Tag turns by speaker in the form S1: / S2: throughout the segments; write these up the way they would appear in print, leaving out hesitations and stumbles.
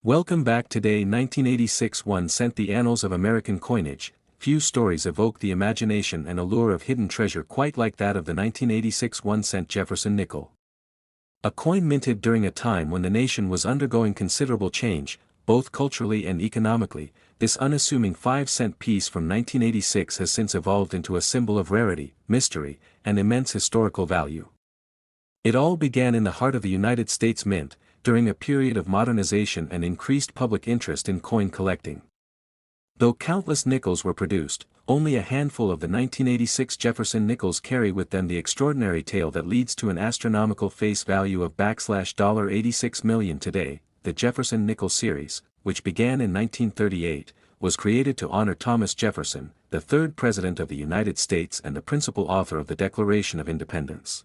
S1: Welcome back. Today 1986 1 cent. The annals of American coinage. Few stories evoke the imagination and allure of hidden treasure quite like that of the 1986 1 cent Jefferson nickel. A coin minted during a time when the nation was undergoing considerable change, both culturally and economically. This unassuming 5-cent piece from 1986 has since evolved into a symbol of rarity, mystery, and immense historical value. It all began in the heart of the United States Mint, during a period of modernization and increased public interest in coin collecting. Though countless nickels were produced, only a handful of the 1986 Jefferson nickels carry with them the extraordinary tale that leads to an astronomical face value of $86 million today. The Jefferson nickel series, which began in 1938, was created to honor Thomas Jefferson, the third President of the United States and the principal author of the Declaration of Independence.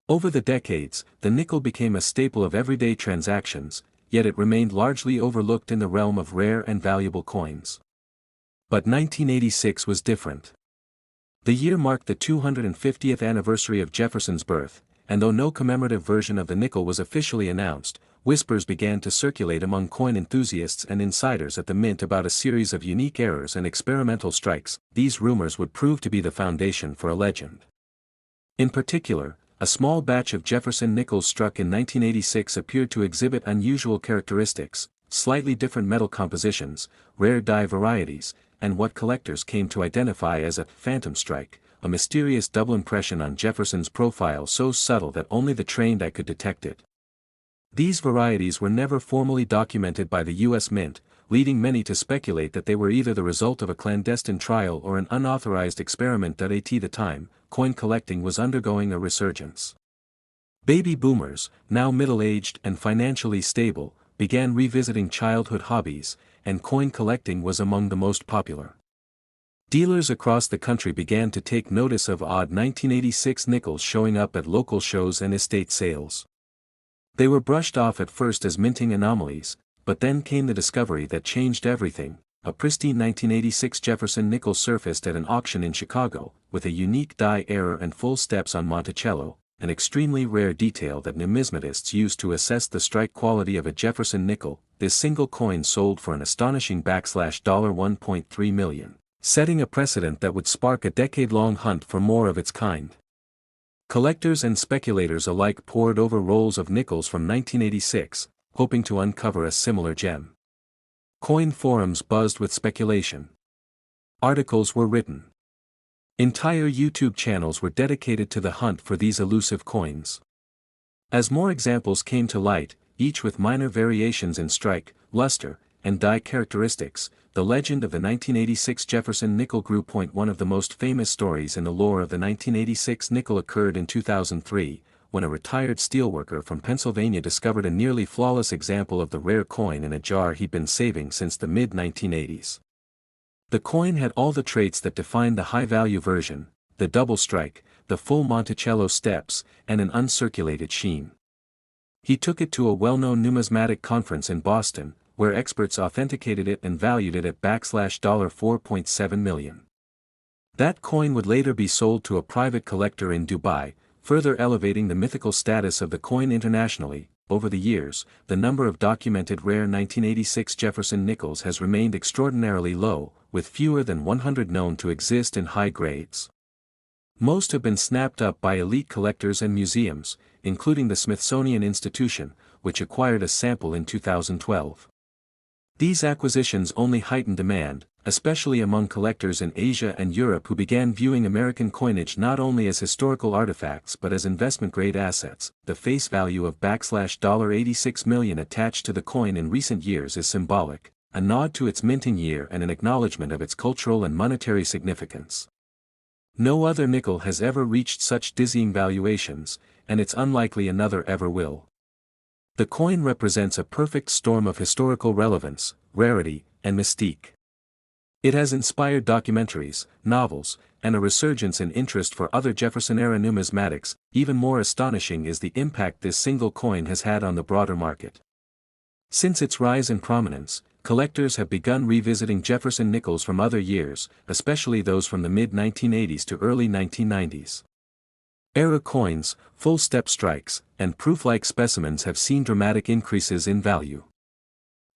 S1: Over the decades, the nickel became a staple of everyday transactions, yet it remained largely overlooked in the realm of rare and valuable coins. But 1986 was different. The year marked the 250th anniversary of Jefferson's birth, and though no commemorative version of the nickel was officially announced, whispers began to circulate among coin enthusiasts and insiders at the mint about a series of unique errors and experimental strikes. These rumors would prove to be the foundation for a legend. In particular, a small batch of Jefferson nickels struck in 1986 appeared to exhibit unusual characteristics, slightly different metal compositions, rare die varieties, and what collectors came to identify as a phantom strike, a mysterious double impression on Jefferson's profile so subtle that only the trained eye could detect it. These varieties were never formally documented by the U.S. Mint, leading many to speculate that they were either the result of a clandestine trial or an unauthorized experiment. At the time, coin collecting was undergoing a resurgence. Baby boomers, now middle-aged and financially stable, began revisiting childhood hobbies, and coin collecting was among the most popular. Dealers across the country began to take notice of odd 1986 nickels showing up at local shows and estate sales. They were brushed off at first as minting anomalies, but then came the discovery that changed everything. A pristine 1986 Jefferson nickel surfaced at an auction in Chicago, with a unique die error and full steps on Monticello, an extremely rare detail that numismatists use to assess the strike quality of a Jefferson nickel. This single coin sold for an astonishing $1.3 million, setting a precedent that would spark a decade-long hunt for more of its kind. Collectors and speculators alike pored over rolls of nickels from 1986, hoping to uncover a similar gem. Coin forums buzzed with speculation. Articles were written. Entire YouTube channels were dedicated to the hunt for these elusive coins. As more examples came to light, each with minor variations in strike, luster, and die characteristics, the legend of the 1986 Jefferson nickel grew. One of the most famous stories in the lore of the 1986 nickel occurred in 2003, when a retired steelworker from Pennsylvania discovered a nearly flawless example of the rare coin in a jar he'd been saving since the mid-1980s. The coin had all the traits that defined the high-value version: the double strike, the full Monticello steps, and an uncirculated sheen. He took it to a well-known numismatic conference in Boston, where experts authenticated it and valued it at $4.7 million. That coin would later be sold to a private collector in Dubai, further elevating the mythical status of the coin internationally. Over the years, the number of documented rare 1986 Jefferson nickels has remained extraordinarily low, with fewer than 100 known to exist in high grades. Most have been snapped up by elite collectors and museums, including the Smithsonian Institution, which acquired a sample in 2012. These acquisitions only heightened demand, especially among collectors in Asia and Europe who began viewing American coinage not only as historical artifacts but as investment-grade assets. The face value of $86 million attached to the coin in recent years is symbolic, a nod to its minting year and an acknowledgement of its cultural and monetary significance. No other nickel has ever reached such dizzying valuations, and it's unlikely another ever will. The coin represents a perfect storm of historical relevance, rarity, and mystique. It has inspired documentaries, novels, and a resurgence in interest for other Jefferson-era numismatics. Even more astonishing is the impact this single coin has had on the broader market. Since its rise in prominence, collectors have begun revisiting Jefferson nickels from other years, especially those from the mid-1980s to early 1990s. Era coins, full-step strikes, and proof-like specimens have seen dramatic increases in value.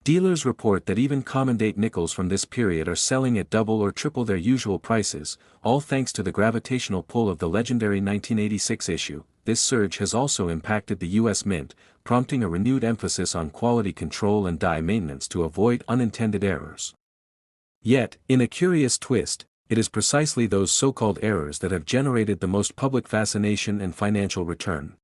S1: Dealers report that even common date nickels from this period are selling at double or triple their usual prices, all thanks to the gravitational pull of the legendary 1986 issue. This surge has also impacted the U.S. Mint, prompting a renewed emphasis on quality control and die maintenance to avoid unintended errors. Yet, in a curious twist, it is precisely those so-called errors that have generated the most public fascination and financial return.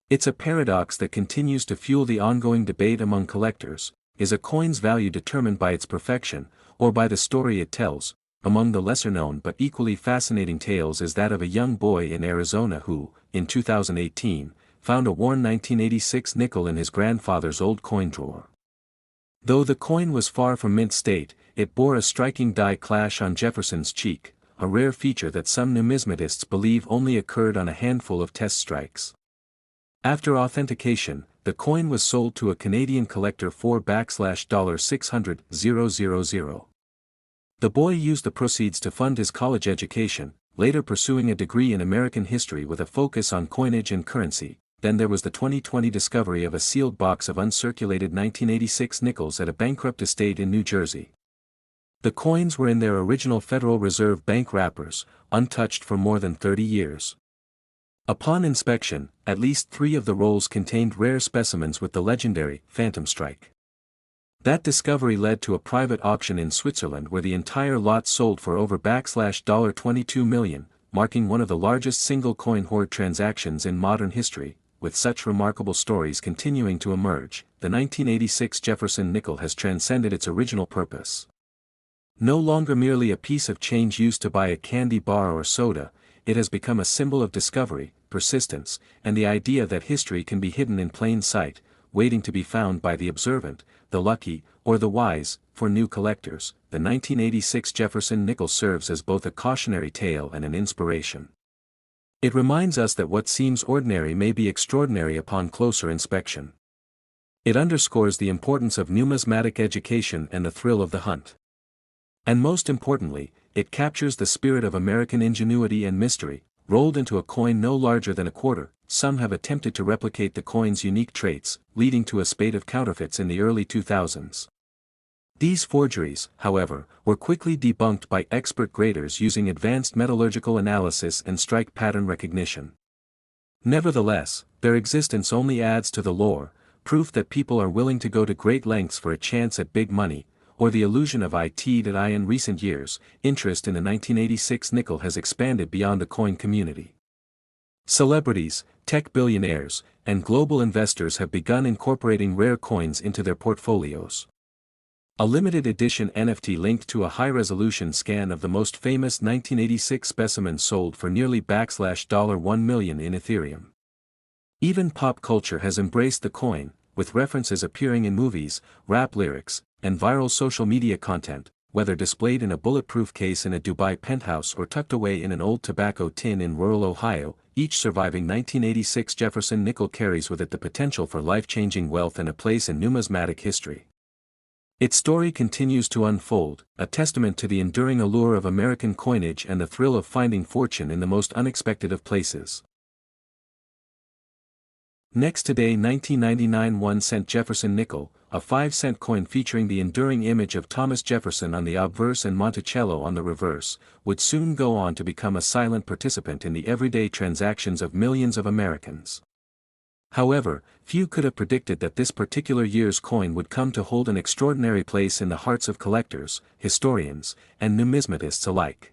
S1: It's a paradox that continues to fuel the ongoing debate among collectors. Is a coin's value determined by its perfection, or by the story it tells? Among the lesser-known but equally fascinating tales is that of a young boy in Arizona who, in 2018, found a worn 1986 nickel in his grandfather's old coin drawer. Though the coin was far from mint state, it bore a striking die clash on Jefferson's cheek, a rare feature that some numismatists believe only occurred on a handful of test strikes. After authentication, the coin was sold to a Canadian collector for $600,000. The boy used the proceeds to fund his college education, later pursuing a degree in American history with a focus on coinage and currency. Then there was the 2020 discovery of a sealed box of uncirculated 1986 nickels at a bankrupt estate in New Jersey. The coins were in their original Federal Reserve Bank wrappers, untouched for more than 30 years. Upon inspection, at least 3 of the rolls contained rare specimens with the legendary phantom strike. That discovery led to a private auction in Switzerland where the entire lot sold for over $22 million, marking one of the largest single coin hoard transactions in modern history. With such remarkable stories continuing to emerge, the 1986 Jefferson nickel has transcended its original purpose. No longer merely a piece of change used to buy a candy bar or soda, it has become a symbol of discovery, persistence, and the idea that history can be hidden in plain sight, waiting to be found by the observant, the lucky, or the wise. For new collectors, the 1986 Jefferson nickel serves as both a cautionary tale and an inspiration. It reminds us that what seems ordinary may be extraordinary upon closer inspection. It underscores the importance of numismatic education and the thrill of the hunt. And most importantly, it captures the spirit of American ingenuity and mystery, rolled into a coin no larger than a quarter. Some have attempted to replicate the coin's unique traits, leading to a spate of counterfeits in the early 2000s. These forgeries, however, were quickly debunked by expert graders using advanced metallurgical analysis and strike pattern recognition. Nevertheless, their existence only adds to the lore, proof that people are willing to go to great lengths for a chance at big money, or the illusion of it that in recent years, interest in the 1986 nickel has expanded beyond the coin community. Celebrities, tech billionaires, and global investors have begun incorporating rare coins into their portfolios. A limited edition NFT linked to a high-resolution scan of the most famous 1986 specimen sold for nearly $1 million in Ethereum. Even pop culture has embraced the coin, with references appearing in movies, rap lyrics, and viral social media content, whether displayed in a bulletproof case in a Dubai penthouse or tucked away in an old tobacco tin in rural Ohio. Each surviving 1986 Jefferson nickel carries with it the potential for life-changing wealth and a place in numismatic history. Its story continues to unfold, a testament to the enduring allure of American coinage and the thrill of finding fortune in the most unexpected of places. Next today, 1999 1-cent Jefferson nickel, a 5-cent coin featuring the enduring image of Thomas Jefferson on the obverse and Monticello on the reverse, would soon go on to become a silent participant in the everyday transactions of millions of Americans. However, few could have predicted that this particular year's coin would come to hold an extraordinary place in the hearts of collectors, historians, and numismatists alike.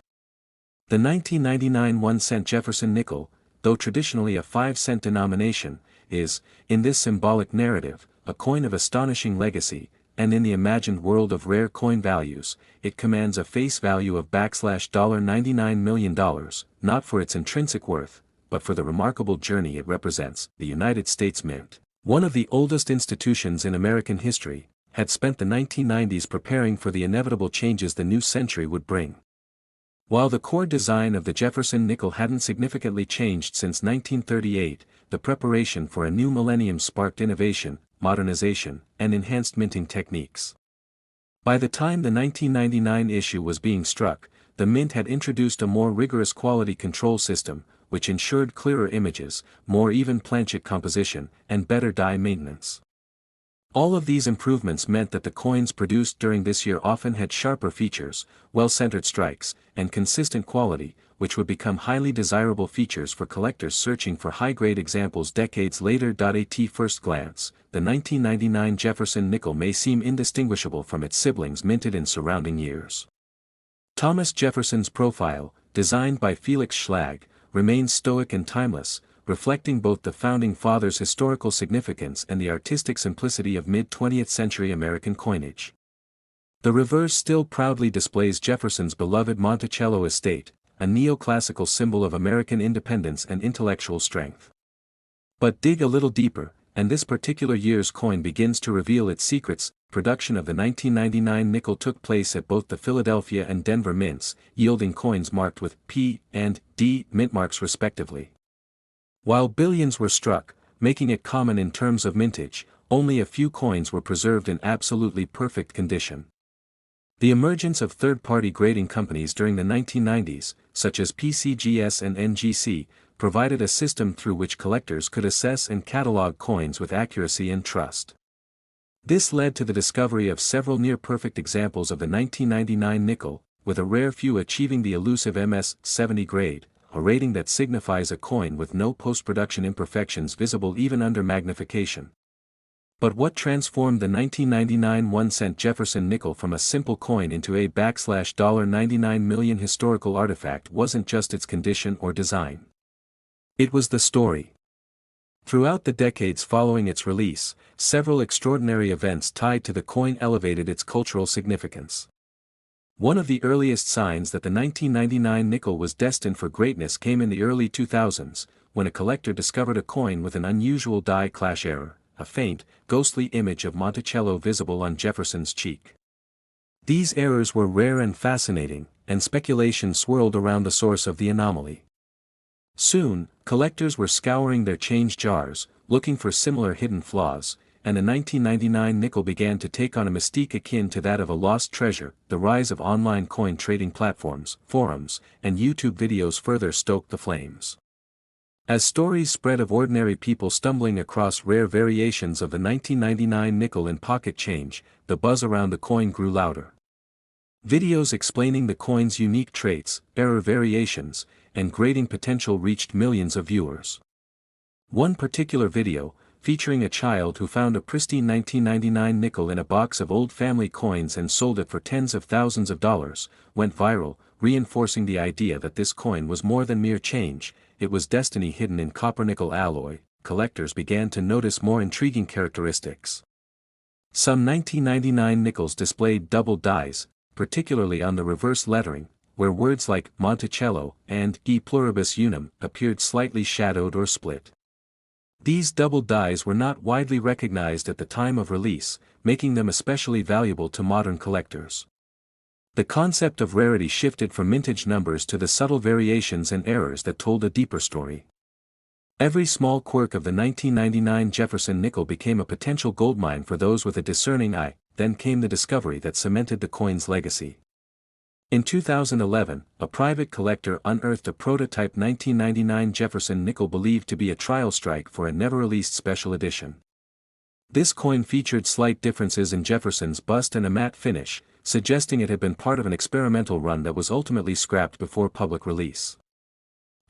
S1: The 1999 1-cent Jefferson nickel, though traditionally a 5-cent denomination, is, in this symbolic narrative, a coin of astonishing legacy, and in the imagined world of rare coin values, it commands a face value of $99 million, not for its intrinsic worth, but for the remarkable journey it represents. The United States Mint, one of the oldest institutions in American history, had spent the 1990s preparing for the inevitable changes the new century would bring. While the core design of the Jefferson nickel hadn't significantly changed since 1938, the preparation for a new millennium sparked innovation, modernization, and enhanced minting techniques. By the time the 1999 issue was being struck, the Mint had introduced a more rigorous quality control system, which ensured clearer images, more even planchet composition, and better die maintenance. All of these improvements meant that the coins produced during this year often had sharper features, well-centered strikes, and consistent quality, which would become highly desirable features for collectors searching for high-grade examples decades later. At first glance, the 1999 Jefferson nickel may seem indistinguishable from its siblings minted in surrounding years. Thomas Jefferson's profile, designed by Felix Schlag, remains stoic and timeless, reflecting both the founding father's historical significance and the artistic simplicity of mid-20th century American coinage. The reverse still proudly displays Jefferson's beloved Monticello estate, a neoclassical symbol of American independence and intellectual strength. But dig a little deeper, and this particular year's coin begins to reveal its secrets. Production of the 1999 nickel took place at both the Philadelphia and Denver mints, yielding coins marked with P and D mint marks respectively. While billions were struck, making it common in terms of mintage, only a few coins were preserved in absolutely perfect condition. The emergence of third-party grading companies during the 1990s, such as PCGS and NGC, provided a system through which collectors could assess and catalog coins with accuracy and trust. This led to the discovery of several near-perfect examples of the 1999 nickel, with a rare few achieving the elusive MS-70 grade, a rating that signifies a coin with no post-production imperfections visible even under magnification. But what transformed the 1999 1-cent Jefferson nickel from a simple coin into a $99 million historical artifact wasn't just its condition or design. It was the story. Throughout the decades following its release, several extraordinary events tied to the coin elevated its cultural significance. One of the earliest signs that the 1999 nickel was destined for greatness came in the early 2000s, when a collector discovered a coin with an unusual die clash error, a faint, ghostly image of Monticello visible on Jefferson's cheek. These errors were rare and fascinating, and speculation swirled around the source of the anomaly. Soon, collectors were scouring their change jars, looking for similar hidden flaws, and the 1999 nickel began to take on a mystique akin to that of a lost treasure. The rise of online coin trading platforms, forums, and YouTube videos further stoked the flames. As stories spread of ordinary people stumbling across rare variations of the 1999 nickel in pocket change, the buzz around the coin grew louder. Videos explaining the coin's unique traits, error variations, and grading potential reached millions of viewers. One particular video, featuring a child who found a pristine 1999 nickel in a box of old family coins and sold it for tens of thousands of dollars, went viral, reinforcing the idea that this coin was more than mere change, it was destiny hidden in copper-nickel alloy. Collectors began to notice more intriguing characteristics. Some 1999 nickels displayed double dies, particularly on the reverse lettering, where words like Monticello and E pluribus unum appeared slightly shadowed or split. These double dies were not widely recognized at the time of release, making them especially valuable to modern collectors. The concept of rarity shifted from mintage numbers to the subtle variations and errors that told a deeper story. Every small quirk of the 1999 Jefferson nickel became a potential goldmine for those with a discerning eye. Then came the discovery that cemented the coin's legacy. In 2011, a private collector unearthed a prototype 1999 Jefferson nickel believed to be a trial strike for a never-released special edition. This coin featured slight differences in Jefferson's bust and a matte finish, suggesting it had been part of an experimental run that was ultimately scrapped before public release.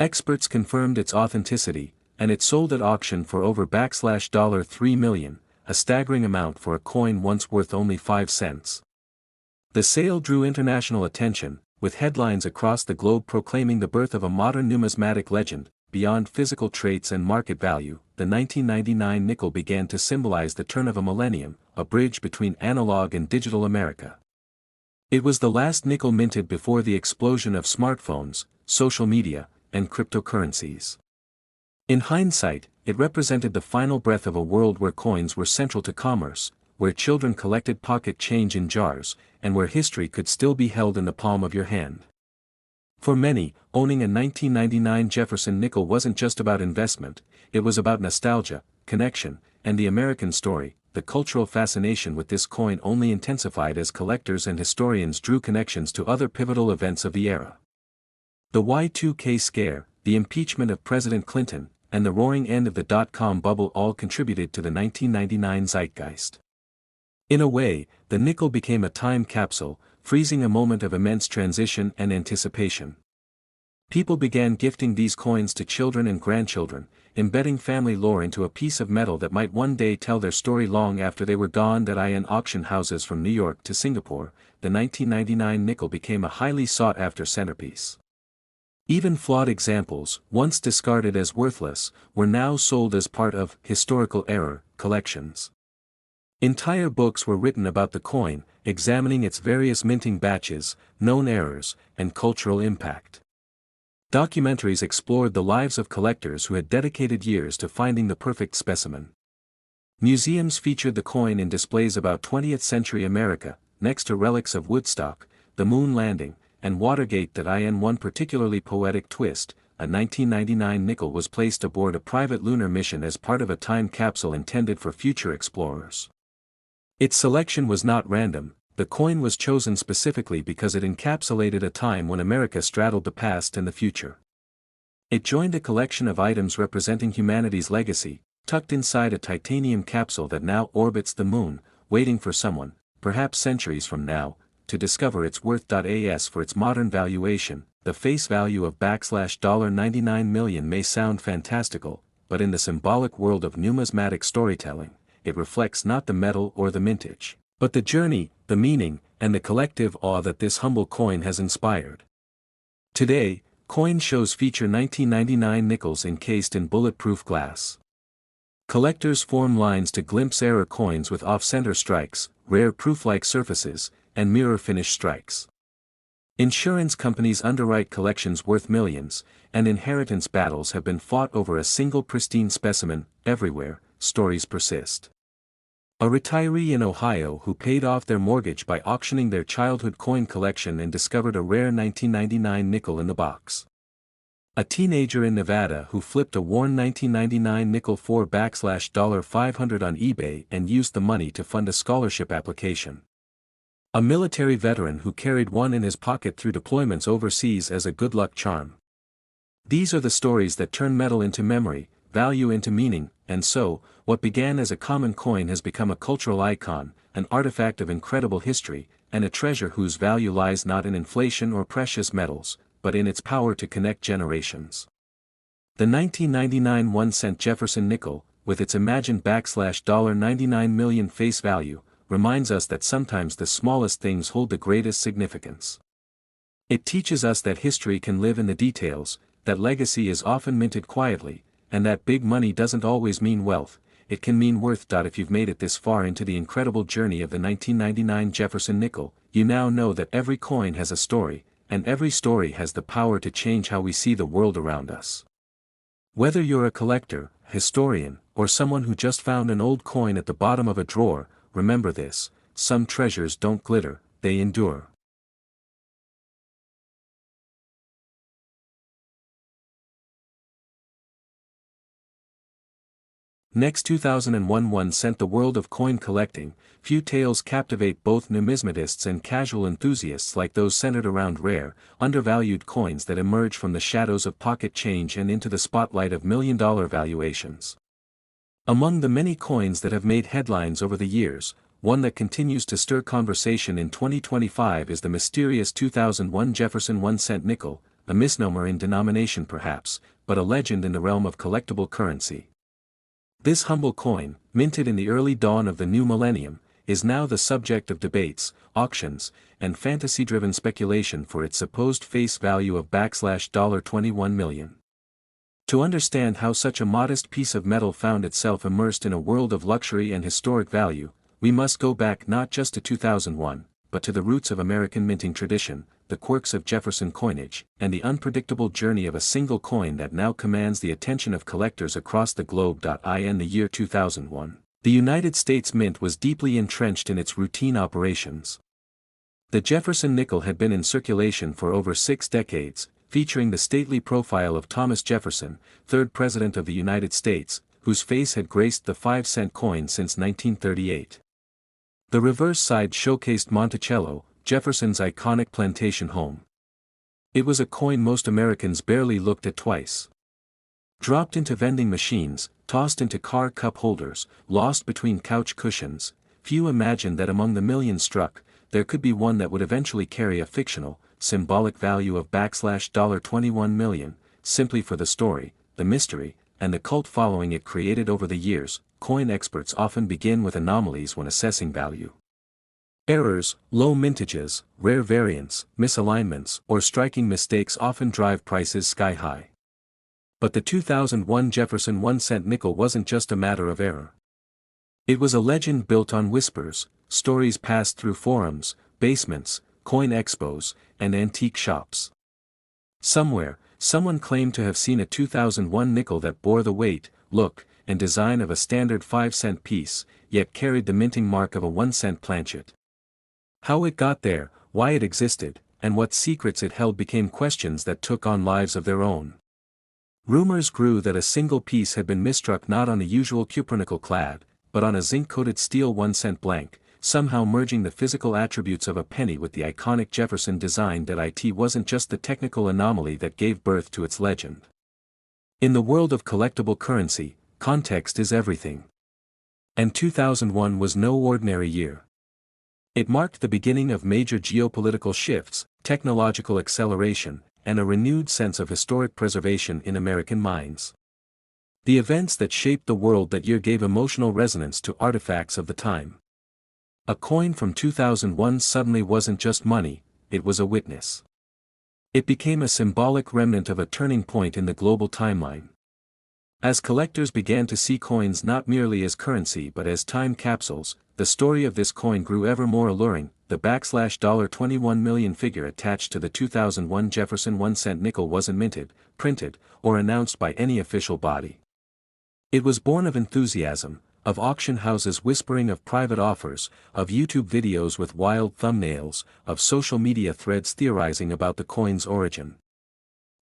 S1: Experts confirmed its authenticity, and it sold at auction for over $3 million, a staggering amount for a coin once worth only 5 cents. The sale drew international attention, with headlines across the globe proclaiming the birth of a modern numismatic legend. Beyond physical traits and market value, the 1999 nickel began to symbolize the turn of a millennium, a bridge between analog and digital America. It was the last nickel minted before the explosion of smartphones, social media, and cryptocurrencies. In hindsight, it represented the final breath of a world where coins were central to commerce, where children collected pocket change in jars, and where history could still be held in the palm of your hand. For many, owning a 1999 Jefferson nickel wasn't just about investment, it was about nostalgia, connection, and the American story. The cultural fascination with this coin only intensified as collectors and historians drew connections to other pivotal events of the era. The Y2K scare, the impeachment of President Clinton, and the roaring end of the dot-com bubble all contributed to the 1999 zeitgeist. In a way, the nickel became a time capsule, freezing a moment of immense transition and anticipation. People began gifting these coins to children and grandchildren, embedding family lore into a piece of metal that might one day tell their story long after they were gone. In auction houses from New York to Singapore, the 1999 nickel became a highly sought-after centerpiece. Even flawed examples, once discarded as worthless, were now sold as part of historical error collections. Entire books were written about the coin, examining its various minting batches, known errors, and cultural impact. Documentaries explored the lives of collectors who had dedicated years to finding the perfect specimen. Museums featured the coin in displays about 20th-century America, next to relics of Woodstock, the moon landing, and Watergate. In one particularly poetic twist, a 1999 nickel was placed aboard a private lunar mission as part of a time capsule intended for future explorers. Its selection was not random. The coin was chosen specifically because it encapsulated a time when America straddled the past and the future. It joined a collection of items representing humanity's legacy, tucked inside a titanium capsule that now orbits the moon, waiting for someone, perhaps centuries from now, to discover its worth. As for its modern valuation, the face value of $99 million may sound fantastical, but in the symbolic world of numismatic storytelling, it reflects not the metal or the mintage, but the journey, the meaning, and the collective awe that this humble coin has inspired. Today, coin shows feature 1999 nickels encased in bulletproof glass. Collectors form lines to glimpse error coins with off-center strikes, rare proof-like surfaces, and mirror-finish strikes. Insurance companies underwrite collections worth millions, and inheritance battles have been fought over a single pristine specimen. Everywhere, stories persist. A retiree in Ohio who paid off their mortgage by auctioning their childhood coin collection and discovered a rare 1999 nickel in the box. A teenager in Nevada who flipped a worn 1999 nickel for $500 on eBay and used the money to fund a scholarship application. A military veteran who carried one in his pocket through deployments overseas as a good luck charm. These are the stories that turn metal into memory, value into meaning, and so, what began as a common coin has become a cultural icon, an artifact of incredible history, and a treasure whose value lies not in inflation or precious metals, but in its power to connect generations. The 1999 1-cent Jefferson nickel, with its imagined $99 million face value, reminds us that sometimes the smallest things hold the greatest significance. It teaches us that history can live in the details, that legacy is often minted quietly, and that big money doesn't always mean wealth, it can mean worth. If you've made it this far into the incredible journey of the 1999 Jefferson nickel, you now know that every coin has a story, and every story has the power to change how we see the world around us. Whether you're a collector, historian, or someone who just found an old coin at the bottom of a drawer, remember this: some treasures don't glitter, they endure. Next, 2001 1-cent. The world of coin collecting. Few tales captivate both numismatists and casual enthusiasts like those centered around rare, undervalued coins that emerge from the shadows of pocket change and into the spotlight of million-dollar valuations. Among the many coins that have made headlines over the years, one that continues to stir conversation in 2025 is the mysterious 2001 Jefferson 1-cent nickel, a misnomer in denomination perhaps, but a legend in the realm of collectible currency. This humble coin, minted in the early dawn of the new millennium, is now the subject of debates, auctions, and fantasy-driven speculation for its supposed face value of $21 million. To understand how such a modest piece of metal found itself immersed in a world of luxury and historic value, we must go back not just to 2001, but to the roots of American minting tradition, the quirks of Jefferson coinage, and the unpredictable journey of a single coin that now commands the attention of collectors across the globe. In the year 2001, the United States Mint was deeply entrenched in its routine operations. The Jefferson nickel had been in circulation for over 6 decades, featuring the stately profile of Thomas Jefferson, 3rd President of the United States, whose face had graced the 5-cent coin since 1938. The reverse side showcased Monticello, Jefferson's iconic plantation home. It was a coin most Americans barely looked at twice. Dropped into vending machines, tossed into car cup holders, lost between couch cushions, few imagined that among the millions struck, there could be one that would eventually carry a fictional, symbolic value of $21 million, simply for the story, the mystery, and the cult following it created over the years. Coin experts often begin with anomalies when assessing value. Errors, low mintages, rare variants, misalignments, or striking mistakes often drive prices sky high. But the 2001 Jefferson 1-cent nickel wasn't just a matter of error. It was a legend built on whispers, stories passed through forums, basements, coin expos, and antique shops. Somewhere, someone claimed to have seen a 2001 nickel that bore the weight, look, and design of a standard 5-cent piece, yet carried the minting mark of a 1-cent planchet. How it got there, why it existed, and what secrets it held became questions that took on lives of their own. Rumors grew that a single piece had been misstruck not on the usual cupronickel clad, but on a zinc-coated steel 1-cent blank, somehow merging the physical attributes of a penny with the iconic Jefferson design. That it wasn't just the technical anomaly that gave birth to its legend. In the world of collectible currency, context is everything. And 2001 was no ordinary year. It marked the beginning of major geopolitical shifts, technological acceleration, and a renewed sense of historic preservation in American minds. The events that shaped the world that year gave emotional resonance to artifacts of the time. A coin from 2001 suddenly wasn't just money, it was a witness. It became a symbolic remnant of a turning point in the global timeline. As collectors began to see coins not merely as currency but as time capsules, the story of this coin grew ever more alluring. The $21 million figure attached to the 2001 Jefferson 1-cent nickel wasn't minted, printed, or announced by any official body. It was born of enthusiasm, of auction houses whispering of private offers, of YouTube videos with wild thumbnails, of social media threads theorizing about the coin's origin.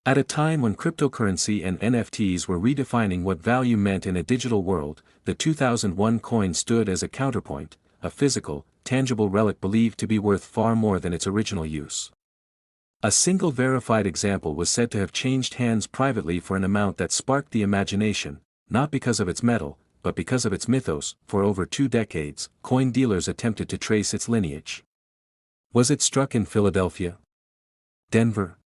S1: At a time when cryptocurrency and NFTs were redefining what value meant in a digital world, the 2001 coin stood as a counterpoint, a physical, tangible relic believed to be worth far more than its original use. A single verified example was said to have changed hands privately for an amount that sparked the imagination, not because of its metal, but because of its mythos. For over 2 decades, coin dealers attempted to trace its lineage. Was it struck in Philadelphia? Denver?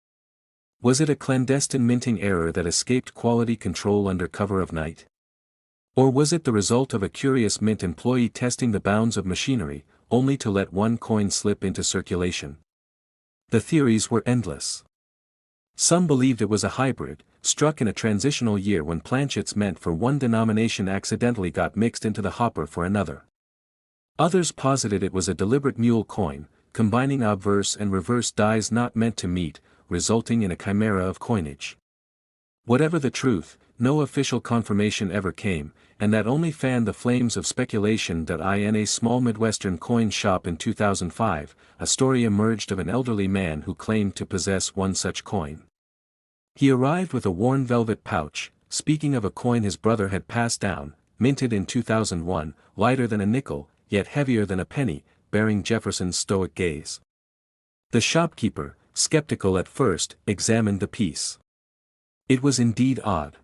S1: Was it a clandestine minting error that escaped quality control under cover of night? Or was it the result of a curious mint employee testing the bounds of machinery, only to let one coin slip into circulation? The theories were endless. Some believed it was a hybrid, struck in a transitional year when planchets meant for one denomination accidentally got mixed into the hopper for another. Others posited it was a deliberate mule coin, combining obverse and reverse dies not meant to meet, resulting in a chimera of coinage. Whatever the truth, no official confirmation ever came, and that only fanned the flames of speculation. In a small Midwestern coin shop in 2005, a story emerged of an elderly man who claimed to possess one such coin. He arrived with a worn velvet pouch, speaking of a coin his brother had passed down, minted in 2001, lighter than a nickel, yet heavier than a penny, bearing Jefferson's stoic gaze. The shopkeeper, skeptical at first, examined the piece. It was indeed odd.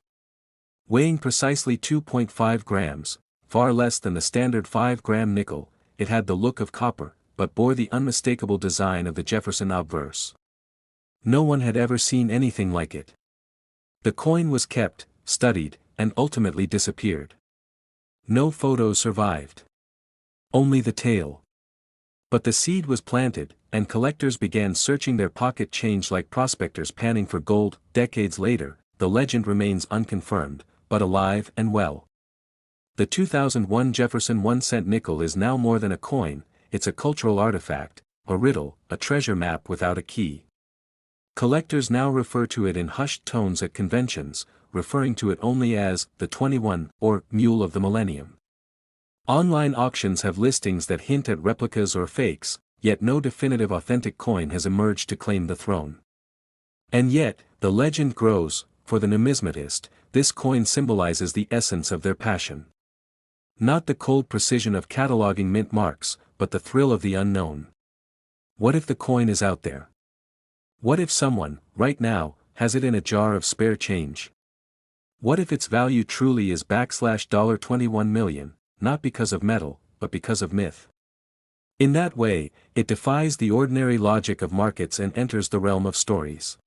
S1: Weighing precisely 2.5 grams, far less than the standard 5-gram nickel, it had the look of copper, but bore the unmistakable design of the Jefferson obverse. No one had ever seen anything like it. The coin was kept, studied, and ultimately disappeared. No photos survived. Only the tale. But the seed was planted, and collectors began searching their pocket change like prospectors panning for gold. Decades later, the legend remains unconfirmed, but alive and well. The 2001 Jefferson 1-cent nickel is now more than a coin, it's a cultural artifact, a riddle, a treasure map without a key. Collectors now refer to it in hushed tones at conventions, referring to it only as the 21, or Mule of the Millennium. Online auctions have listings that hint at replicas or fakes, yet no definitive authentic coin has emerged to claim the throne. And yet, the legend grows. For the numismatist, this coin symbolizes the essence of their passion. Not the cold precision of cataloging mint marks, but the thrill of the unknown. What if the coin is out there? What if someone, right now, has it in a jar of spare change? What if its value truly is $21 million, not because of metal, but because of myth. In that way, it defies the ordinary logic of markets and enters the realm of stories.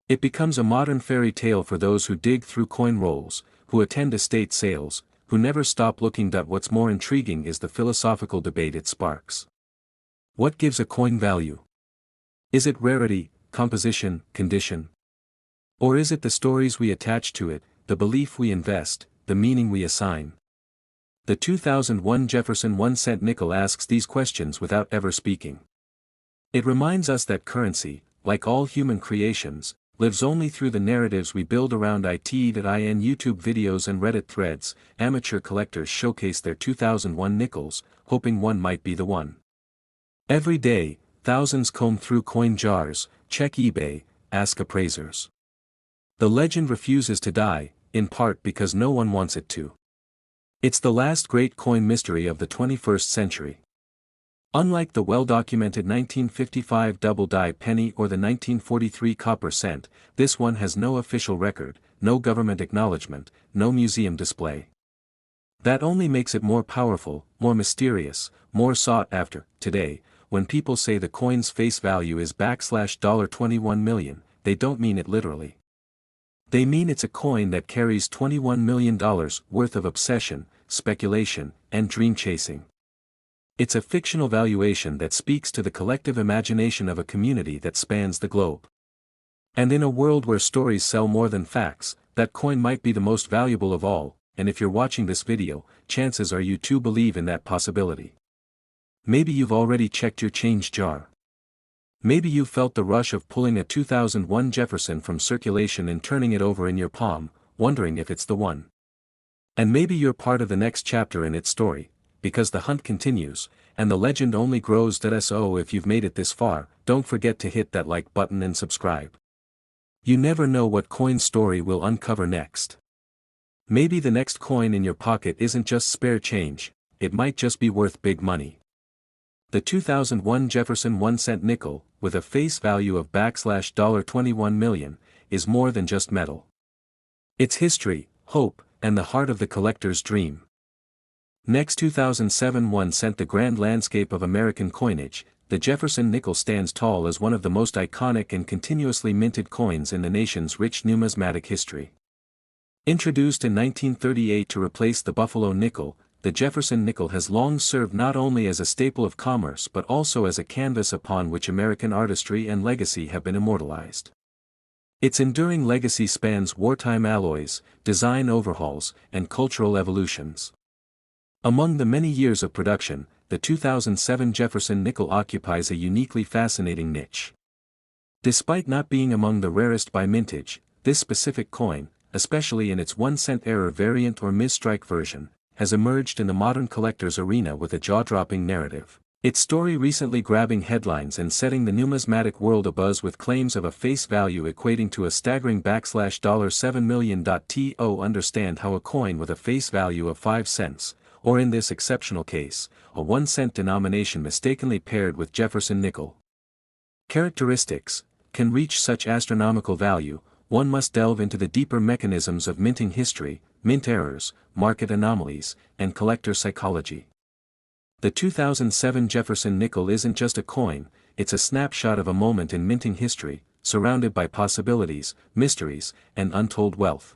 S1: It becomes a modern fairy tale for those who dig through coin rolls, who attend estate sales, who never stop looking. What's more intriguing is the philosophical debate it sparks. What gives a coin value? Is it rarity, composition, condition? Or is it the stories we attach to it, the belief we invest, the meaning we assign? The 2001 Jefferson 1-cent nickel asks these questions without ever speaking. It reminds us that currency, like all human creations, lives only through the narratives we build around it. In YouTube videos and Reddit threads, amateur collectors showcase their 2001 nickels, hoping one might be the one. Every day, thousands comb through coin jars, check eBay, ask appraisers. The legend refuses to die, in part because no one wants it to. It's the last great coin mystery of the 21st century. Unlike the well-documented 1955 double-die penny or the 1943 copper cent, this one has no official record, no government acknowledgement, no museum display. That only makes it more powerful, more mysterious, more sought after. Today, when people say the coin's face value is $21 million, they don't mean it literally. They mean it's a coin that carries $21 million worth of obsession, speculation, and dream chasing. It's a fictional valuation that speaks to the collective imagination of a community that spans the globe. And in a world where stories sell more than facts, that coin might be the most valuable of all, and if you're watching this video, chances are you too believe in that possibility. Maybe you've already checked your change jar. Maybe you felt the rush of pulling a 2001 Jefferson from circulation and turning it over in your palm, wondering if it's the one. And maybe you're part of the next chapter in its story, because the hunt continues, and the legend only grows. So if you've made it this far, don't forget to hit that like button and subscribe. You never know what coin story we'll uncover next. Maybe the next coin in your pocket isn't just spare change, it might just be worth big money. The 2001 Jefferson 1-cent nickel, with a face value of $21 million, is more than just metal. It's history, hope, and the heart of the collector's dream. Next 2007 1-cent. The grand landscape of American coinage, the Jefferson nickel stands tall as one of the most iconic and continuously minted coins in the nation's rich numismatic history. Introduced in 1938 to replace the Buffalo nickel, the Jefferson nickel has long served not only as a staple of commerce but also as a canvas upon which American artistry and legacy have been immortalized. Its enduring legacy spans wartime alloys, design overhauls, and cultural evolutions. Among the many years of production, the 2007 Jefferson nickel occupies a uniquely fascinating niche. Despite not being among the rarest by mintage, this specific coin, especially in its 1-cent error variant or misstrike version, has emerged in the modern collector's arena with a jaw-dropping narrative. Its story recently grabbing headlines and setting the numismatic world abuzz with claims of a face value equating to a staggering $7 million. To understand how a coin with a face value of 5 cents, or in this exceptional case, a 1-cent denomination mistakenly paired with Jefferson nickel characteristics, can reach such astronomical value, one must delve into the deeper mechanisms of minting history, mint errors, market anomalies, and collector psychology. The 2007 Jefferson nickel isn't just a coin, it's a snapshot of a moment in minting history, surrounded by possibilities, mysteries, and untold wealth.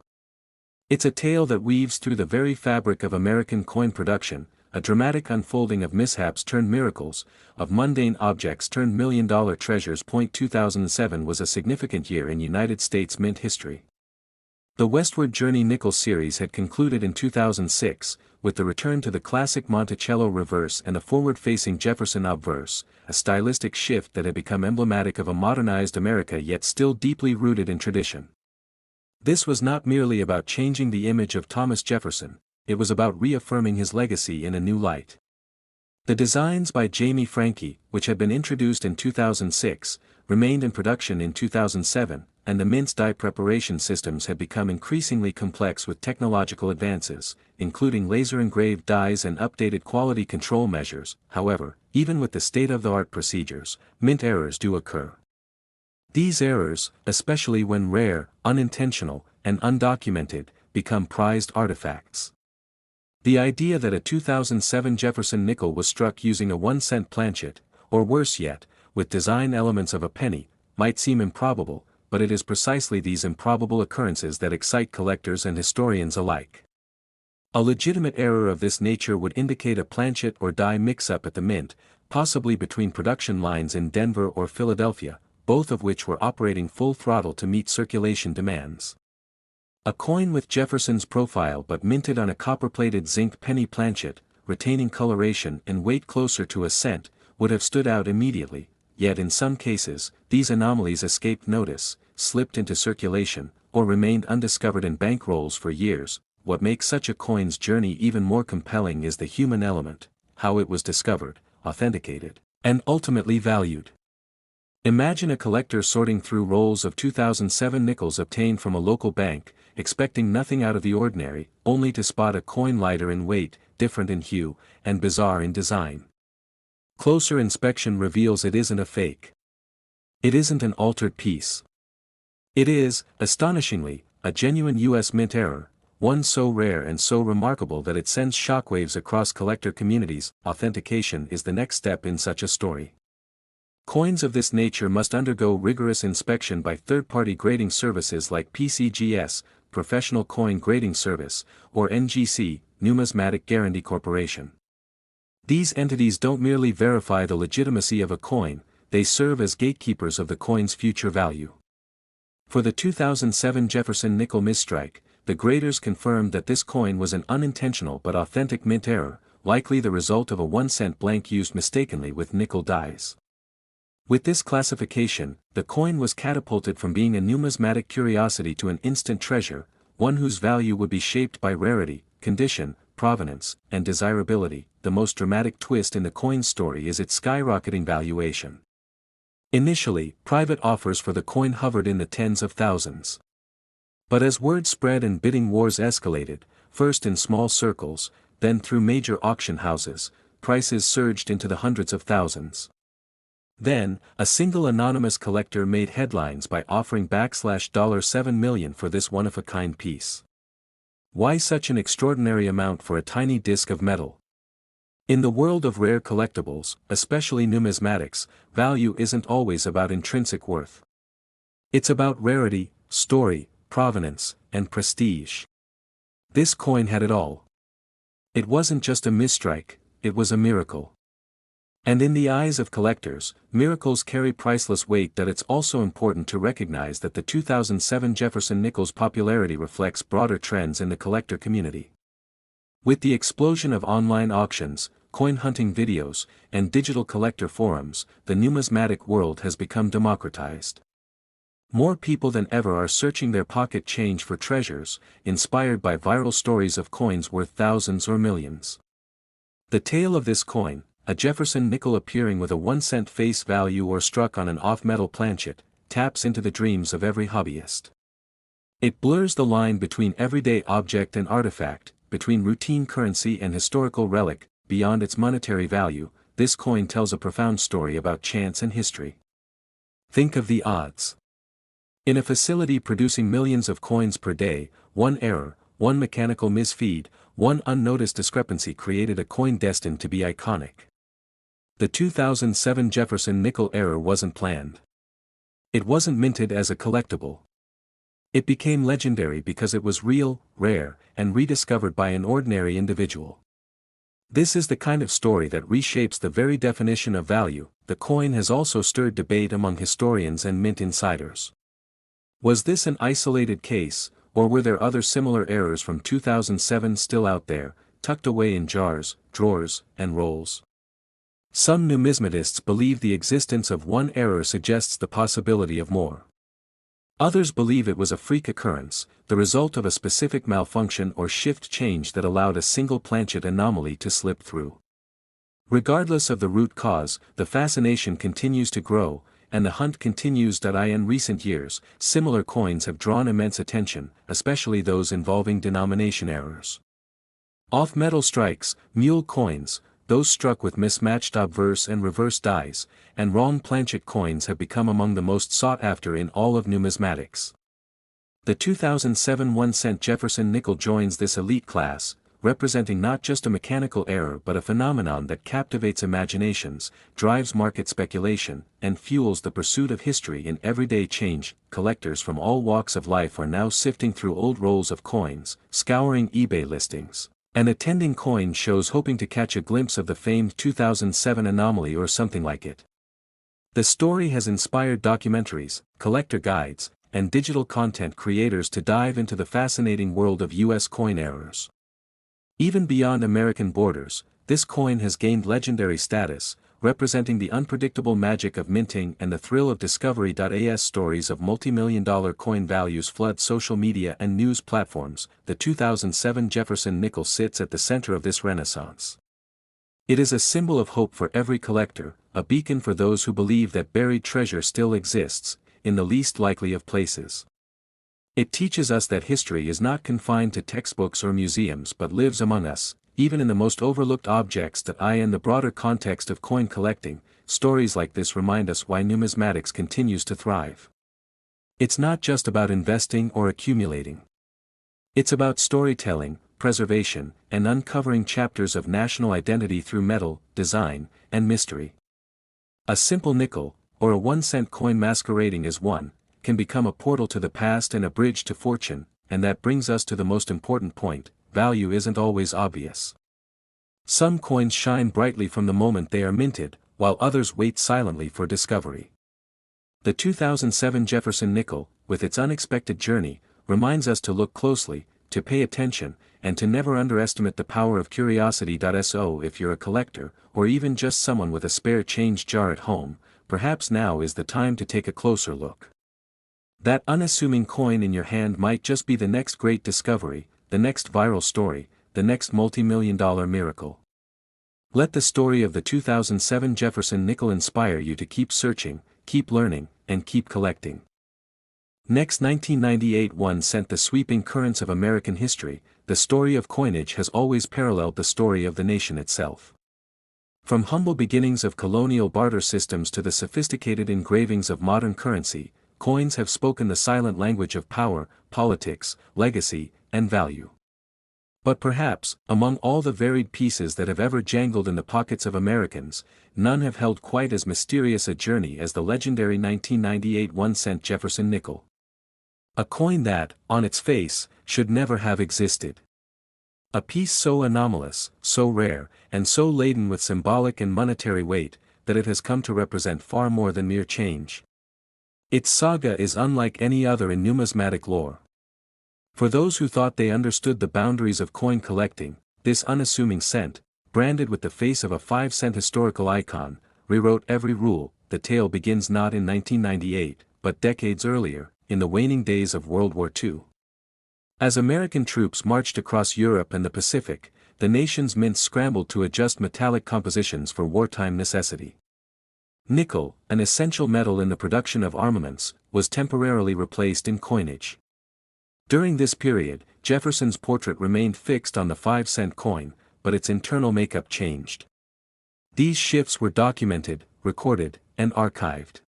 S1: It's a tale that weaves through the very fabric of American coin production, a dramatic unfolding of mishaps turned miracles, of mundane objects turned million-dollar treasures. 2007 was a significant year in United States mint history. The Westward Journey nickel series had concluded in 2006, with the return to the classic Monticello reverse and a forward-facing Jefferson obverse, a stylistic shift that had become emblematic of a modernized America yet still deeply rooted in tradition. This was not merely about changing the image of Thomas Jefferson, it was about reaffirming his legacy in a new light. The designs by Jamie Franke, which had been introduced in 2006, remained in production in 2007, and the mint's die preparation systems had become increasingly complex with technological advances, including laser-engraved dies and updated quality control measures. However, even with the state-of-the-art procedures, mint errors do occur. These errors, especially when rare, unintentional, and undocumented, become prized artifacts. The idea that a 2007 Jefferson nickel was struck using a 1-cent planchet, or worse yet, with design elements of a penny, might seem improbable, but it is precisely these improbable occurrences that excite collectors and historians alike. A legitimate error of this nature would indicate a planchet or die mix-up at the mint, possibly between production lines in Denver or Philadelphia, both of which were operating full throttle to meet circulation demands. A coin with Jefferson's profile but minted on a copper-plated zinc penny planchet, retaining coloration and weight closer to a cent, would have stood out immediately, yet in some cases, these anomalies escaped notice, slipped into circulation, or remained undiscovered in bank rolls for years. What makes such a coin's journey even more compelling is the human element, how it was discovered, authenticated, and ultimately valued. Imagine a collector sorting through rolls of 2007 nickels obtained from a local bank, expecting nothing out of the ordinary, only to spot a coin lighter in weight, different in hue, and bizarre in design. Closer inspection reveals it isn't a fake. It isn't an altered piece. It is, astonishingly, a genuine U.S. Mint error, one so rare and so remarkable that it sends shockwaves across collector communities. Authentication is the next step in such a story. Coins of this nature must undergo rigorous inspection by third-party grading services like PCGS, Professional Coin Grading Service, or NGC, Numismatic Guarantee Corporation. These entities don't merely verify the legitimacy of a coin, they serve as gatekeepers of the coin's future value. For the 2007 Jefferson nickel misstrike, the graders confirmed that this coin was an unintentional but authentic mint error, likely the result of a 1-cent blank used mistakenly with nickel dies. With this classification, the coin was catapulted from being a numismatic curiosity to an instant treasure, one whose value would be shaped by rarity, condition, provenance, and desirability. The most dramatic twist in the coin's story is its skyrocketing valuation. Initially, private offers for the coin hovered in the tens of thousands. But as word spread and bidding wars escalated, first in small circles, then through major auction houses, prices surged into the hundreds of thousands. Then, a single anonymous collector made headlines by offering $7 million for this one-of-a-kind piece. Why such an extraordinary amount for a tiny disc of metal? In the world of rare collectibles, especially numismatics, value isn't always about intrinsic worth. It's about rarity, story, provenance, and prestige. This coin had it all. It wasn't just a misstrike, it was a miracle. And in the eyes of collectors, miracles carry priceless weight. That it's also important to recognize that the 2007 Jefferson nickel's popularity reflects broader trends in the collector community. With the explosion of online auctions, coin hunting videos, and digital collector forums, the numismatic world has become democratized. More people than ever are searching their pocket change for treasures, inspired by viral stories of coins worth thousands or millions. The tale of this coin, a Jefferson nickel appearing with a 1-cent face value or struck on an off-metal planchet, taps into the dreams of every hobbyist. It blurs the line between everyday object and artifact, between routine currency and historical relic. Beyond its monetary value, this coin tells a profound story about chance and history. Think of the odds. In a facility producing millions of coins per day, one error, one mechanical misfeed, one unnoticed discrepancy created a coin destined to be iconic. The 2007 Jefferson nickel error wasn't planned. It wasn't minted as a collectible. It became legendary because it was real, rare, and rediscovered by an ordinary individual. This is the kind of story that reshapes the very definition of value. The coin has also stirred debate among historians and mint insiders. Was this an isolated case, or were there other similar errors from 2007 still out there, tucked away in jars, drawers, and rolls? Some numismatists believe the existence of one error suggests the possibility of more. Others believe it was a freak occurrence, the result of a specific malfunction or shift change that allowed a single planchet anomaly to slip through. Regardless of the root cause, the fascination continues to grow, and the hunt continues. In recent years, similar coins have drawn immense attention, especially those involving denomination errors. Off-metal strikes, mule coins, those struck with mismatched obverse and reverse dies, and wrong planchet coins have become among the most sought after in all of numismatics. The 2007 1-cent Jefferson nickel joins this elite class, representing not just a mechanical error but a phenomenon that captivates imaginations, drives market speculation, and fuels the pursuit of history in everyday change. Collectors from all walks of life are now sifting through old rolls of coins, scouring eBay listings, and attending coin shows hoping to catch a glimpse of the famed 2007 anomaly or something like it. The story has inspired documentaries, collector guides, and digital content creators to dive into the fascinating world of US coin errors. Even beyond American borders, this coin has gained legendary status, representing the unpredictable magic of minting and the thrill of discovery. As stories of multi-million-dollar coin values flood social media and news platforms, the 2007 Jefferson nickel sits at the center of this renaissance. It is a symbol of hope for every collector, a beacon for those who believe that buried treasure still exists, in the least likely of places. It teaches us that history is not confined to textbooks or museums but lives among us, even in the most overlooked objects. In the broader context of coin collecting, stories like this remind us why numismatics continues to thrive. It's not just about investing or accumulating. It's about storytelling, preservation, and uncovering chapters of national identity through metal, design, and mystery. A simple nickel, or a 1-cent coin masquerading as one, can become a portal to the past and a bridge to fortune, and that brings us to the most important point: value isn't always obvious. Some coins shine brightly from the moment they are minted, while others wait silently for discovery. The 2007 Jefferson nickel, with its unexpected journey, reminds us to look closely, to pay attention, and to never underestimate the power of curiosity. So if you're a collector, or even just someone with a spare change jar at home, perhaps now is the time to take a closer look. That unassuming coin in your hand might just be the next great discovery, the next viral story, the next multi-million-dollar miracle. Let the story of the 2007 Jefferson nickel inspire you to keep searching, keep learning, and keep collecting. Next, 1998 1 cent. The sweeping currents of American history, the story of coinage has always paralleled the story of the nation itself. From humble beginnings of colonial barter systems to the sophisticated engravings of modern currency, coins have spoken the silent language of power, politics, legacy, and value. But perhaps, among all the varied pieces that have ever jangled in the pockets of Americans, none have held quite as mysterious a journey as the legendary 1998 1-cent Jefferson nickel. A coin that, on its face, should never have existed. A piece so anomalous, so rare, and so laden with symbolic and monetary weight, that it has come to represent far more than mere change. Its saga is unlike any other in numismatic lore. For those who thought they understood the boundaries of coin collecting, this unassuming cent, branded with the face of a 5-cent historical icon, rewrote every rule. The tale begins not in 1998, but decades earlier, in the waning days of World War II. As American troops marched across Europe and the Pacific, the nation's mints scrambled to adjust metallic compositions for wartime necessity. Nickel, an essential metal in the production of armaments, was temporarily replaced in coinage. During this period, Jefferson's portrait remained fixed on the 5-cent coin, but its internal makeup changed. These shifts were documented, recorded, and archived.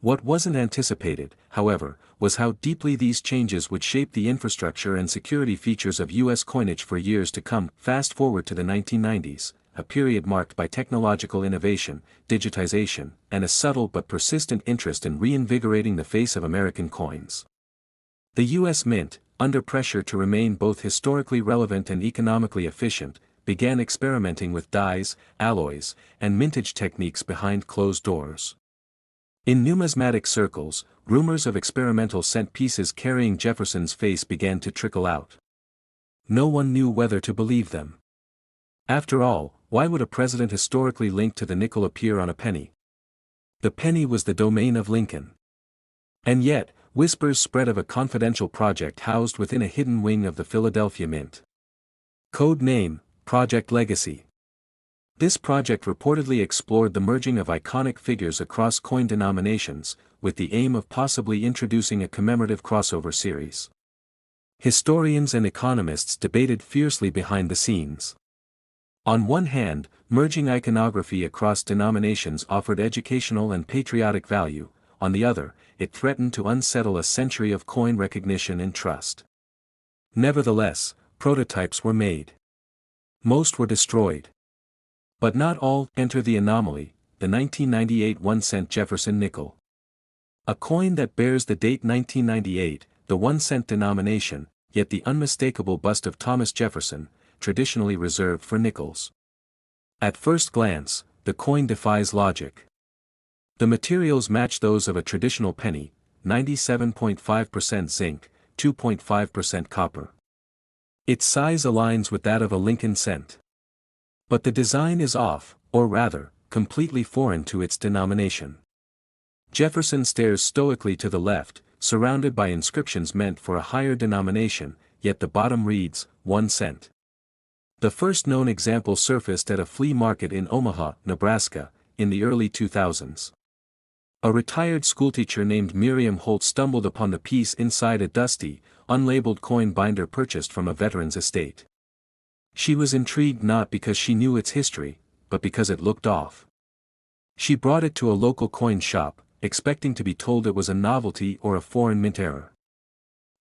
S1: What wasn't anticipated, however, was how deeply these changes would shape the infrastructure and security features of U.S. coinage for years to come. Fast forward to the 1990s, a period marked by technological innovation, digitization, and a subtle but persistent interest in reinvigorating the face of American coins. The U.S. Mint, under pressure to remain both historically relevant and economically efficient, began experimenting with dyes, alloys, and mintage techniques behind closed doors. In numismatic circles, rumors of experimental cent pieces carrying Jefferson's face began to trickle out. No one knew whether to believe them. After all, why would a president historically linked to the nickel appear on a penny? The penny was the domain of Lincoln. And yet, whispers spread of a confidential project housed within a hidden wing of the Philadelphia Mint. Code name, Project Legacy. This project reportedly explored the merging of iconic figures across coin denominations, with the aim of possibly introducing a commemorative crossover series. Historians and economists debated fiercely behind the scenes. On one hand, merging iconography across denominations offered educational and patriotic value, on the other, it threatened to unsettle a century of coin recognition and trust. Nevertheless, prototypes were made. Most were destroyed. But not all. Enter the anomaly, the 1998 1-cent Jefferson nickel. A coin that bears the date 1998, the 1-cent denomination, yet the unmistakable bust of Thomas Jefferson, traditionally reserved for nickels. At first glance, the coin defies logic. The materials match those of a traditional penny, 97.5% zinc, 2.5% copper. Its size aligns with that of a Lincoln cent. But the design is off, or rather, completely foreign to its denomination. Jefferson stares stoically to the left, surrounded by inscriptions meant for a higher denomination, yet the bottom reads, 1 cent. The first known example surfaced at a flea market in Omaha, Nebraska, in the early 2000s. A retired schoolteacher named Miriam Holt stumbled upon the piece inside a dusty, unlabeled coin binder purchased from a veteran's estate. She was intrigued not because she knew its history, but because it looked off. She brought it to a local coin shop, expecting to be told it was a novelty or a foreign mint error.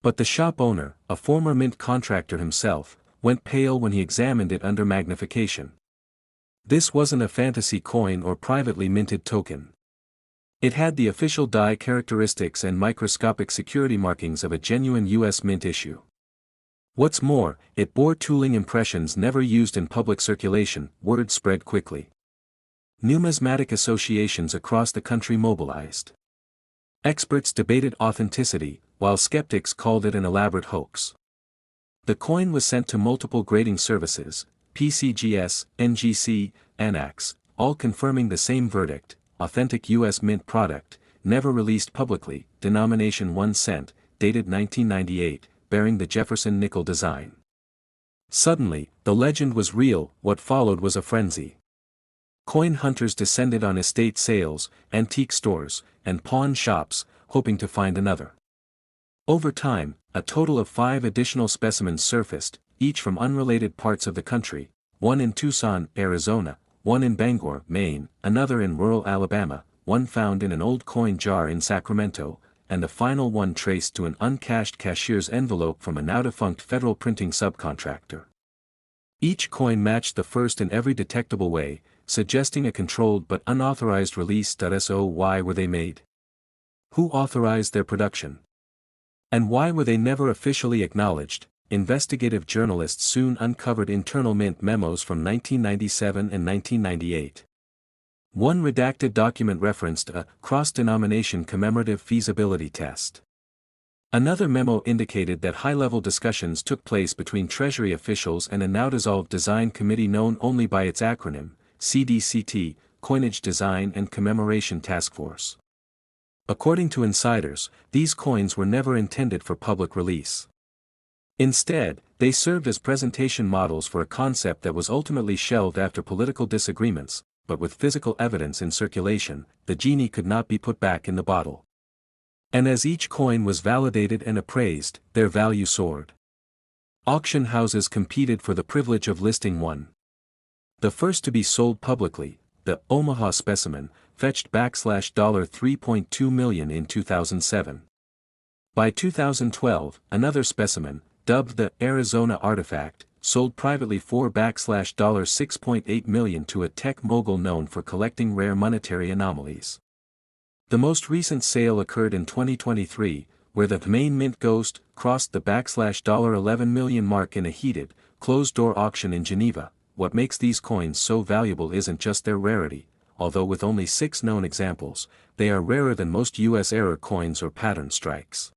S1: But the shop owner, a former mint contractor himself, went pale when he examined it under magnification. This wasn't a fantasy coin or privately minted token. It had the official die characteristics and microscopic security markings of a genuine U.S. mint issue. What's more, it bore tooling impressions never used in public circulation. Word spread quickly. Numismatic associations across the country mobilized. Experts debated authenticity, while skeptics called it an elaborate hoax. The coin was sent to multiple grading services, PCGS, NGC, ANAX, all confirming the same verdict: authentic U.S. mint product, never released publicly, denomination 1 cent, dated 1998, bearing the Jefferson nickel design. Suddenly, the legend was real. What followed was a frenzy. Coin hunters descended on estate sales, antique stores, and pawn shops, hoping to find another. Over time, a total of 5 additional specimens surfaced, each from unrelated parts of the country, one in Tucson, Arizona, one in Bangor, Maine, another in rural Alabama, one found in an old coin jar in Sacramento, and the final one traced to an uncashed cashier's envelope from a now-defunct federal printing subcontractor. Each coin matched the first in every detectable way, suggesting a controlled but unauthorized release. So why were they made? Who authorized their production? And why were they never officially acknowledged? Investigative journalists soon uncovered internal mint memos from 1997 and 1998. One redacted document referenced a cross-denomination commemorative feasibility test. Another memo indicated that high-level discussions took place between Treasury officials and a now-dissolved design committee known only by its acronym, CDCT, Coinage Design and Commemoration Task Force. According to insiders, these coins were never intended for public release. Instead, they served as presentation models for a concept that was ultimately shelved after political disagreements, but with physical evidence in circulation, the genie could not be put back in the bottle. And as each coin was validated and appraised, their value soared. Auction houses competed for the privilege of listing one. The first to be sold publicly, the Omaha specimen, fetched $3.2 million in 2007. By 2012, another specimen, dubbed the Arizona Artifact, sold privately for $6.8 million to a tech mogul known for collecting rare monetary anomalies. The most recent sale occurred in 2023, where the main mint ghost crossed the $11 million mark in a heated, closed-door auction in Geneva. What makes these coins so valuable isn't just their rarity, although with only 6 known examples, they are rarer than most U.S. error coins or pattern strikes.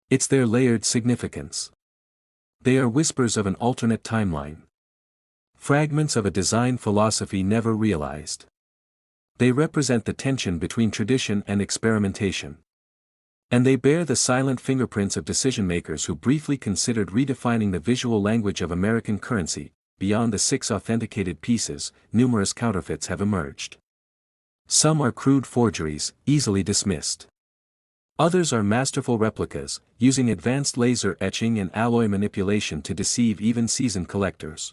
S1: It's their layered significance. They are whispers of an alternate timeline. Fragments of a design philosophy never realized. They represent the tension between tradition and experimentation. And they bear the silent fingerprints of decision-makers who briefly considered redefining the visual language of American currency. Beyond the 6 authenticated pieces, numerous counterfeits have emerged. Some are crude forgeries, easily dismissed. Others are masterful replicas, using advanced laser etching and alloy manipulation to deceive even seasoned collectors.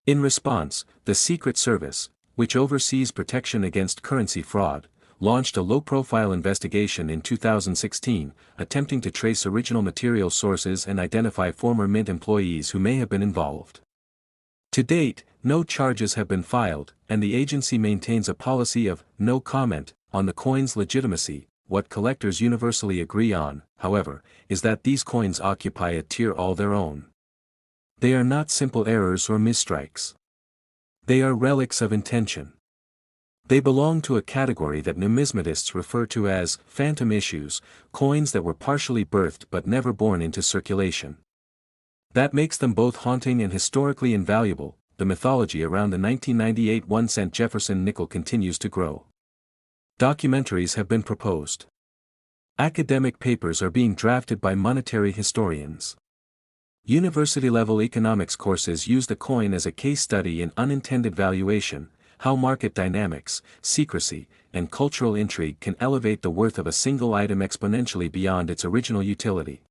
S1: In response, the Secret Service, which oversees protection against currency fraud, launched a low-profile investigation in 2016, attempting to trace original material sources and identify former mint employees who may have been involved. To date, no charges have been filed, and the agency maintains a policy of no comment on the coin's legitimacy. What collectors universally agree on, however, is that these coins occupy a tier all their own. They are not simple errors or misstrikes. They are relics of intention. They belong to a category that numismatists refer to as phantom issues, coins that were partially birthed but never born into circulation. That makes them both haunting and historically invaluable. The mythology around the 1998 1-cent Jefferson nickel continues to grow. Documentaries have been proposed. Academic papers are being drafted by monetary historians. University-level economics courses use the coin as a case study in unintended valuation, how market dynamics, secrecy, and cultural intrigue can elevate the worth of a single item exponentially beyond its original utility.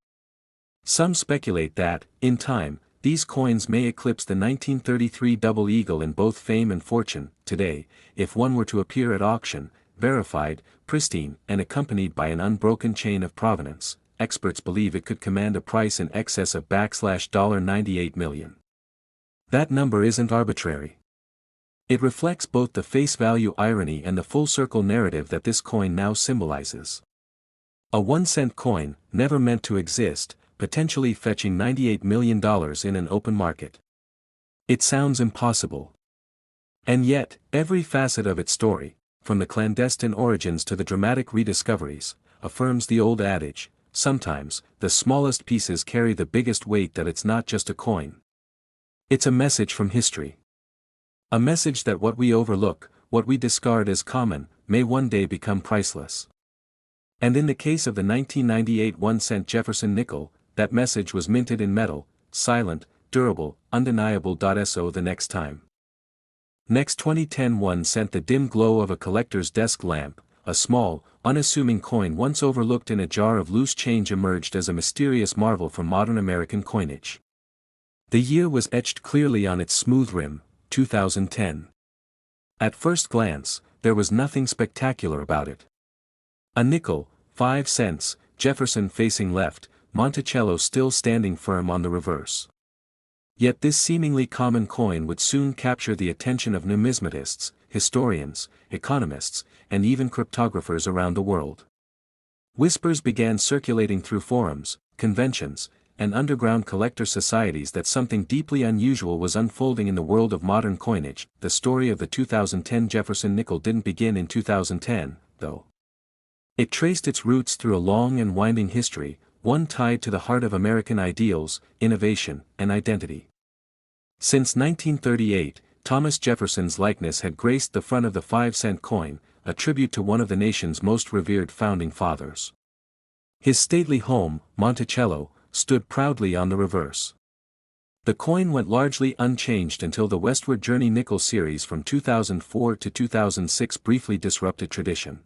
S1: Some speculate that, in time, these coins may eclipse the 1933 double eagle in both fame and fortune. Today, if one were to appear at auction, verified, pristine, and accompanied by an unbroken chain of provenance, experts believe it could command a price in excess of $98 million. That number isn't arbitrary. It reflects both the face value irony and the full-circle narrative that this coin now symbolizes. A 1-cent coin, never meant to exist, potentially fetching $98 million in an open market. It sounds impossible. And yet, every facet of its story, from the clandestine origins to the dramatic rediscoveries, affirms the old adage, sometimes, the smallest pieces carry the biggest weight. That it's not just a coin. It's a message from history. A message that what we overlook, what we discard as common, may one day become priceless. And in the case of the 1998 1-cent Jefferson nickel, that message was minted in metal, silent, durable, undeniable. So the next time. Next 2010 1-cent. The dim glow of a collector's desk lamp, a small, unassuming coin once overlooked in a jar of loose change, emerged as a mysterious marvel from modern American coinage. The year was etched clearly on its smooth rim, 2010. At first glance, there was nothing spectacular about it. A nickel, 5 cents, Jefferson facing left, Monticello still standing firm on the reverse. Yet this seemingly common coin would soon capture the attention of numismatists, historians, economists, and even cryptographers around the world. Whispers began circulating through forums, conventions, and underground collector societies that something deeply unusual was unfolding in the world of modern coinage. The story of the 2010 Jefferson nickel didn't begin in 2010, though. It traced its roots through a long and winding history, one tied to the heart of American ideals, innovation, and identity. Since 1938, Thomas Jefferson's likeness had graced the front of the 5-cent coin, a tribute to one of the nation's most revered founding fathers. His stately home, Monticello, stood proudly on the reverse. The coin went largely unchanged until the Westward Journey nickel series from 2004 to 2006 briefly disrupted tradition.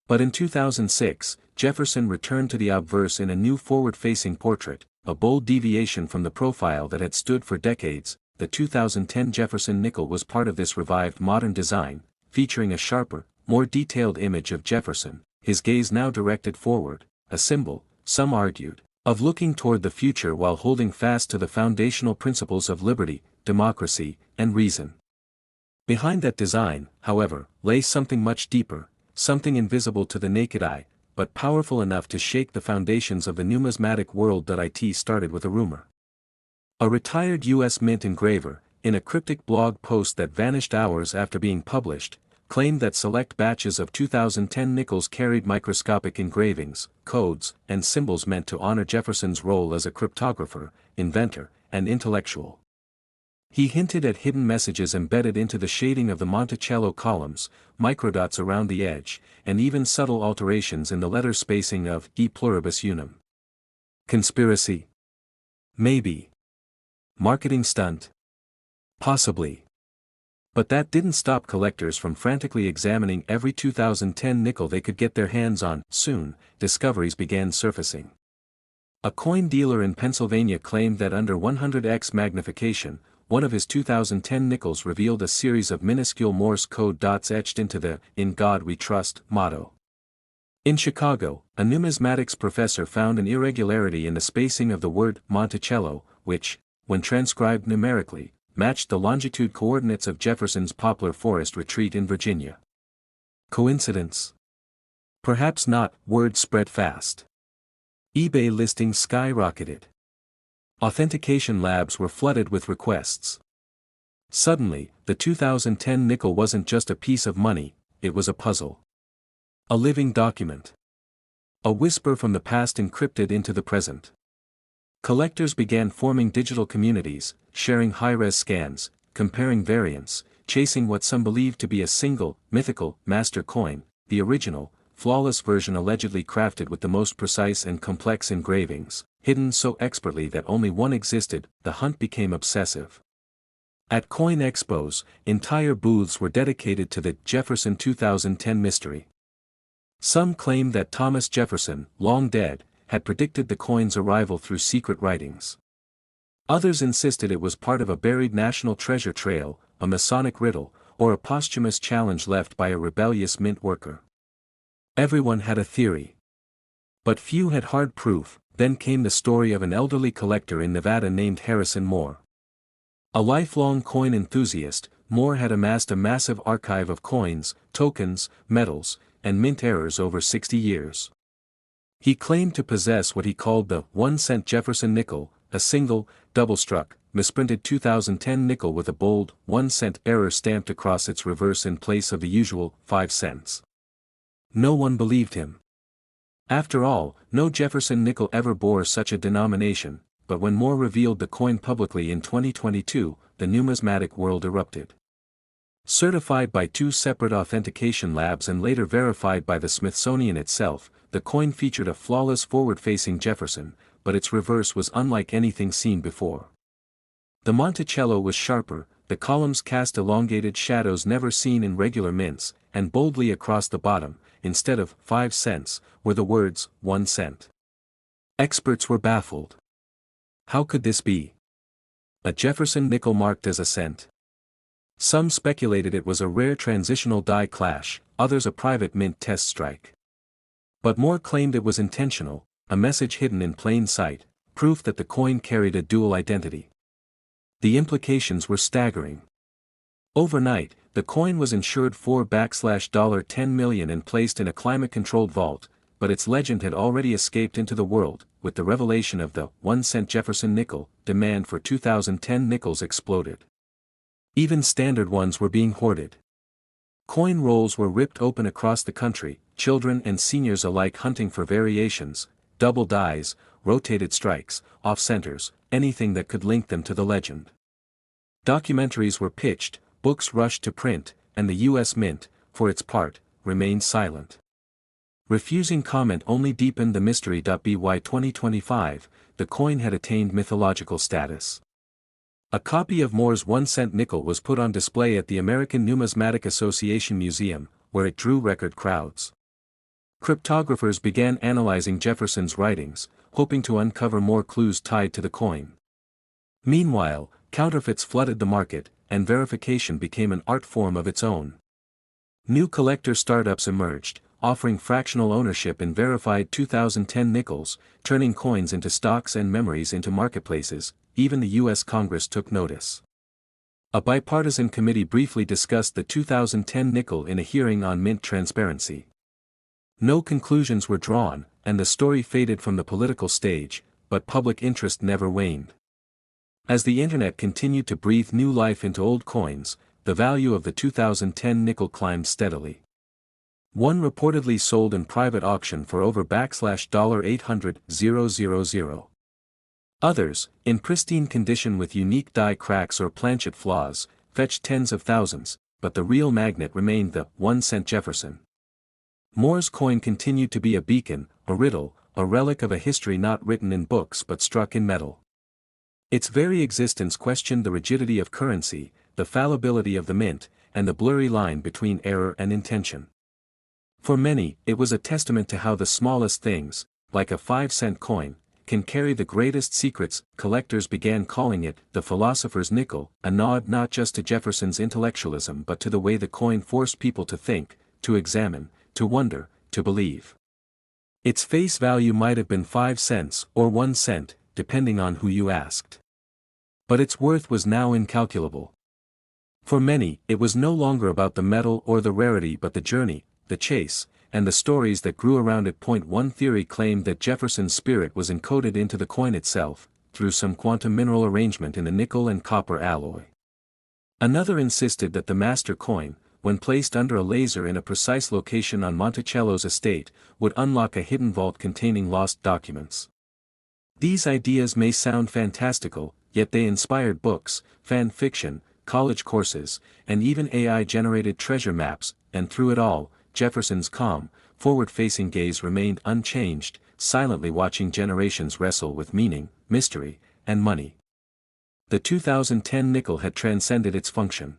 S1: But in 2006, Jefferson returned to the obverse in a new forward-facing portrait, a bold deviation from the profile that had stood for decades. The 2010 Jefferson nickel was part of this revived modern design, featuring a sharper, more detailed image of Jefferson, his gaze now directed forward, a symbol, some argued, of looking toward the future while holding fast to the foundational principles of liberty, democracy, and reason. Behind that design, however, lay something much deeper, something invisible to the naked eye, but powerful enough to shake the foundations of the numismatic world. It started with a rumor. A retired U.S. Mint engraver, in a cryptic blog post that vanished hours after being published, claimed that select batches of 2010 nickels carried microscopic engravings, codes, and symbols meant to honor Jefferson's role as a cryptographer, inventor, and intellectual. He hinted at hidden messages embedded into the shading of the Monticello columns, microdots around the edge, and even subtle alterations in the letter spacing of E pluribus unum. Conspiracy? Maybe. Marketing stunt? Possibly. But that didn't stop collectors from frantically examining every 2010 nickel they could get their hands on. Soon, discoveries began surfacing. A coin dealer in Pennsylvania claimed that under 100x magnification, one of his 2010 nickels revealed a series of minuscule Morse code dots etched into the "In God We Trust" motto. In Chicago, a numismatics professor found an irregularity in the spacing of the word Monticello, which, when transcribed numerically, matched the longitude coordinates of Jefferson's poplar forest retreat in Virginia. Coincidence? Perhaps not. Word spread fast. eBay listings skyrocketed. Authentication labs were flooded with requests. Suddenly, the 2010 nickel wasn't just a piece of money, it was a puzzle. A living document. A whisper from the past encrypted into the present. Collectors began forming digital communities, sharing high-res scans, comparing variants, chasing what some believed to be a single, mythical, master coin, the original, flawless version allegedly crafted with the most precise and complex engravings, hidden so expertly that only one existed. The hunt became obsessive. At coin expos, entire booths were dedicated to the Jefferson 2010 mystery. Some claimed that Thomas Jefferson, long dead, had predicted the coin's arrival through secret writings. Others insisted it was part of a buried national treasure trail, a Masonic riddle, or a posthumous challenge left by a rebellious mint worker. Everyone had a theory. But few had hard proof. Then came the story of an elderly collector in Nevada named Harrison Moore. A lifelong coin enthusiast, Moore had amassed a massive archive of coins, tokens, medals, and mint errors over 60 years. He claimed to possess what he called the 1-cent Jefferson nickel, a single, double-struck, misprinted 2010 nickel with a bold 1-cent error stamped across its reverse in place of the usual 5 cents. No one believed him. After all, no Jefferson nickel ever bore such a denomination, but when Moore revealed the coin publicly in 2022, the numismatic world erupted. Certified by 2 separate authentication labs and later verified by the Smithsonian itself, the coin featured a flawless forward-facing Jefferson, but its reverse was unlike anything seen before. The Monticello was sharper, the columns cast elongated shadows never seen in regular mints, and boldly across the bottom, instead of 5 cents, were the words 1 cent. Experts were baffled. How could this be? A Jefferson nickel marked as a cent? Some speculated it was a rare transitional die clash, others a private mint test strike. But Moore claimed it was intentional, a message hidden in plain sight, proof that the coin carried a dual identity. The implications were staggering. Overnight, the coin was insured for $10 million and placed in a climate-controlled vault, but its legend had already escaped into the world. With the revelation of the 1-cent Jefferson nickel, demand for 2010 nickels exploded. Even standard ones were being hoarded. Coin rolls were ripped open across the country, children and seniors alike hunting for variations, double dies, rotated strikes, off-centers, anything that could link them to the legend. Documentaries were pitched, books rushed to print, and the U.S. Mint, for its part, remained silent. Refusing comment only deepened the mystery. By 2025, the coin had attained mythological status. A copy of Moore's 1-cent nickel was put on display at the American Numismatic Association Museum, where it drew record crowds. Cryptographers began analyzing Jefferson's writings, hoping to uncover more clues tied to the coin. Meanwhile, counterfeits flooded the market, and verification became an art form of its own. New collector startups emerged, offering fractional ownership in verified 2010 nickels, turning coins into stocks and memories into marketplaces. Even the U.S. Congress took notice. A bipartisan committee briefly discussed the 2010 nickel in a hearing on mint transparency. No conclusions were drawn, and the story faded from the political stage, but public interest never waned. As the internet continued to breathe new life into old coins, the value of the 2010 nickel climbed steadily. One reportedly sold in private auction for over $800,000. Others, in pristine condition with unique die cracks or planchet flaws, fetched tens of thousands, but the real magnet remained the 1-cent Jefferson. Moore's coin continued to be a beacon, a riddle, a relic of a history not written in books but struck in metal. Its very existence questioned the rigidity of currency, the fallibility of the mint, and the blurry line between error and intention. For many, it was a testament to how the smallest things, like a 5-cent coin, can carry the greatest secrets. Collectors began calling it the philosopher's nickel, a nod not just to Jefferson's intellectualism but to the way the coin forced people to think, to examine, to wonder, to believe. Its face value might have been 5 cents or 1 cent, depending on who you asked. But its worth was now incalculable. For many, it was no longer about the metal or the rarity but the journey, the chase, and the stories that grew around it. One theory claimed that Jefferson's spirit was encoded into the coin itself, through some quantum mineral arrangement in the nickel and copper alloy. Another insisted that the master coin, when placed under a laser in a precise location on Monticello's estate, would unlock a hidden vault containing lost documents. These ideas may sound fantastical, yet they inspired books, fan fiction, college courses, and even AI-generated treasure maps, and through it all, Jefferson's calm, forward-facing gaze remained unchanged, silently watching generations wrestle with meaning, mystery, and money. The 2010 nickel had transcended its function.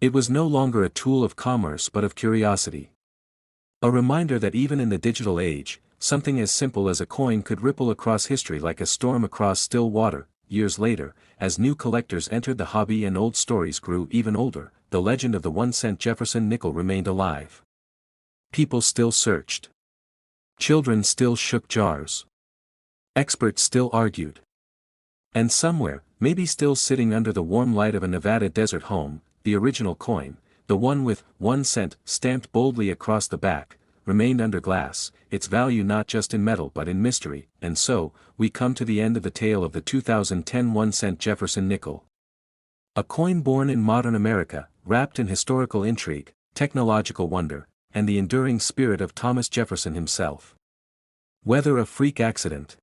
S1: It was no longer a tool of commerce but of curiosity. A reminder that even in the digital age, something as simple as a coin could ripple across history like a storm across still water. Years later, as new collectors entered the hobby and old stories grew even older, the legend of the 1-cent Jefferson nickel remained alive. People still searched. Children still shook jars. Experts still argued. And somewhere, maybe still sitting under the warm light of a Nevada desert home, the original coin, the one with 1 cent stamped boldly across the back, remained under glass, its value not just in metal but in mystery. And so, we come to the end of the tale of the 2010 1-cent Jefferson nickel. A coin born in modern America, wrapped in historical intrigue, technological wonder, and the enduring spirit of Thomas Jefferson himself. Whether a freak accident,